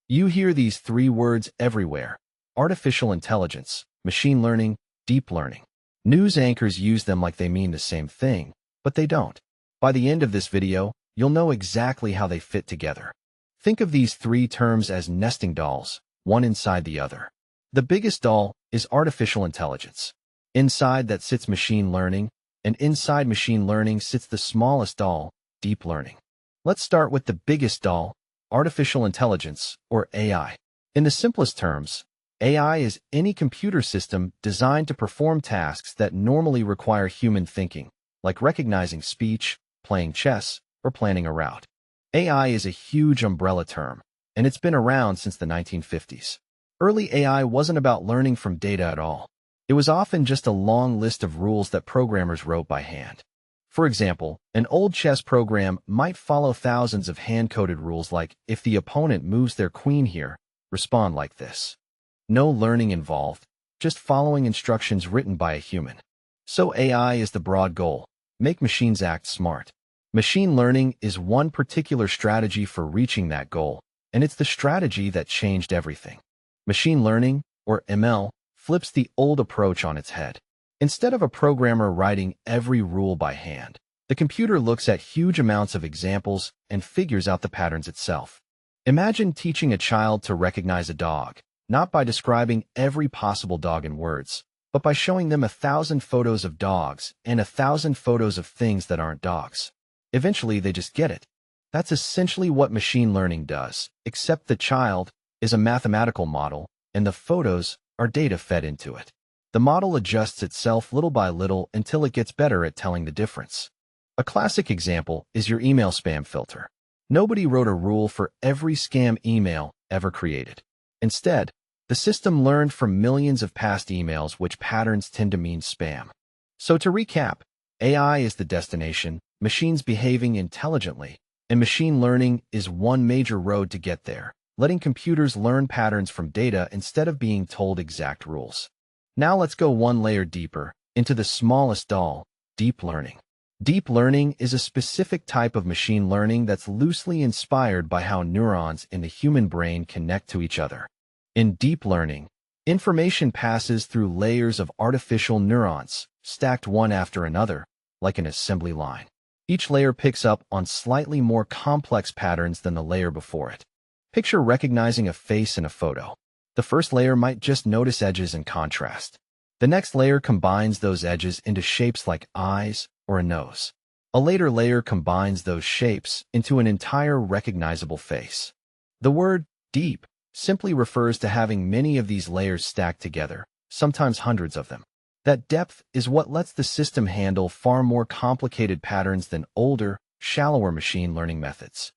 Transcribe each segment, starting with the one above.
You hear these three words everywhere: artificial intelligence, machine learning, deep learning. News anchors use them like they mean the same thing, but they don't. By the end of this video, you'll know exactly how they fit together. Think of these three terms as nesting dolls, one inside the other. The biggest doll is artificial intelligence. Inside that sits machine learning, and inside machine learning sits the smallest doll, deep learning. Let's start with the biggest doll, artificial intelligence, or AI. In the simplest terms, AI is any computer system designed to perform tasks that normally require human thinking, like recognizing speech, playing chess, or planning a route. AI is a huge umbrella term, and it's been around since the 1950s. Early AI wasn't about learning from data at all. It was often just a long list of rules that programmers wrote by hand. For example, an old chess program might follow thousands of hand-coded rules like, if the opponent moves their queen here, respond like this. No learning involved, just following instructions written by a human. So AI is the broad goal: make machines act smart. Machine learning is one particular strategy for reaching that goal, and it's the strategy that changed everything. Machine learning, or ML, flips the old approach on its head. Instead of a programmer writing every rule by hand, the computer looks at huge amounts of examples and figures out the patterns itself. Imagine teaching a child to recognize a dog, not by describing every possible dog in words, but by showing them 1,000 photos of dogs and 1,000 photos of things that aren't dogs. Eventually, they just get it. That's essentially what machine learning does, except the child is a mathematical model, and the photos are data fed into it. The model adjusts itself little by little until it gets better at telling the difference. A classic example is your email spam filter. Nobody wrote a rule for every scam email ever created. Instead, the system learned from millions of past emails which patterns tend to mean spam. So to recap, AI is the destination, machines behaving intelligently, and machine learning is one major road to get there, letting computers learn patterns from data instead of being told exact rules. Now let's go one layer deeper, into the smallest doll, deep learning. Deep learning is a specific type of machine learning that's loosely inspired by how neurons in the human brain connect to each other. In deep learning, information passes through layers of artificial neurons, stacked one after another, like an assembly line. Each layer picks up on slightly more complex patterns than the layer before it. Picture recognizing a face in a photo. The first layer might just notice edges and contrast. The next layer combines those edges into shapes like eyes or a nose. A later layer combines those shapes into an entire recognizable face. The word deep simply refers to having many of these layers stacked together, sometimes hundreds of them. That depth is what lets the system handle far more complicated patterns than older, shallower machine learning methods.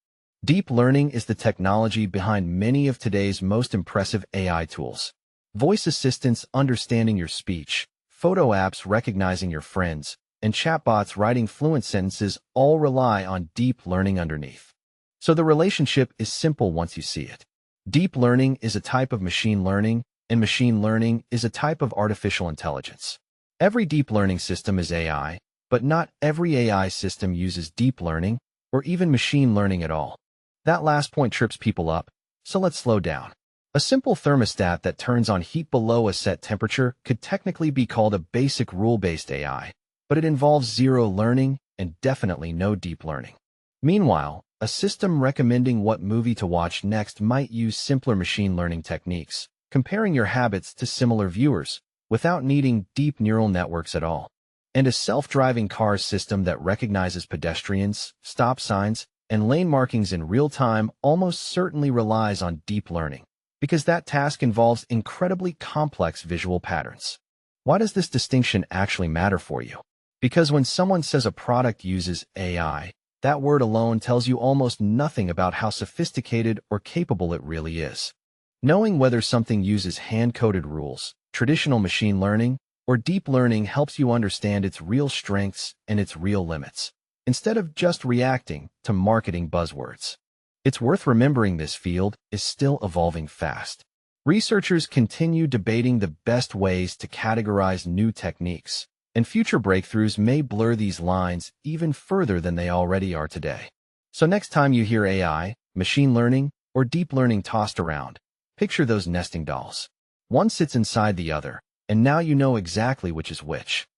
Deep learning is the technology behind many of today's most impressive AI tools. Voice assistants understanding your speech, photo apps recognizing your friends, and chatbots writing fluent sentences all rely on deep learning underneath. So the relationship is simple once you see it. Deep learning is a type of machine learning, and machine learning is a type of artificial intelligence. Every deep learning system is AI, but not every AI system uses deep learning or even machine learning at all. That last point trips people up, so let's slow down. A simple thermostat that turns on heat below a set temperature could technically be called a basic rule-based AI, but it involves zero learning and definitely no deep learning. Meanwhile, a system recommending what movie to watch next might use simpler machine learning techniques, comparing your habits to similar viewers, without needing deep neural networks at all. And a self-driving car system that recognizes pedestrians, stop signs, and lane markings in real time almost certainly relies on deep learning, because that task involves incredibly complex visual patterns. Why does this distinction actually matter for you? Because when someone says a product uses AI, that word alone tells you almost nothing about how sophisticated or capable it really is. Knowing whether something uses hand-coded rules, traditional machine learning, or deep learning helps you understand its real strengths and its real limits, instead of just reacting to marketing buzzwords. It's worth remembering this field is still evolving fast. Researchers continue debating the best ways to categorize new techniques, and future breakthroughs may blur these lines even further than they already are today. So next time you hear AI, machine learning, or deep learning tossed around. Picture those nesting dolls. One sits inside the other, and now you know exactly which is which.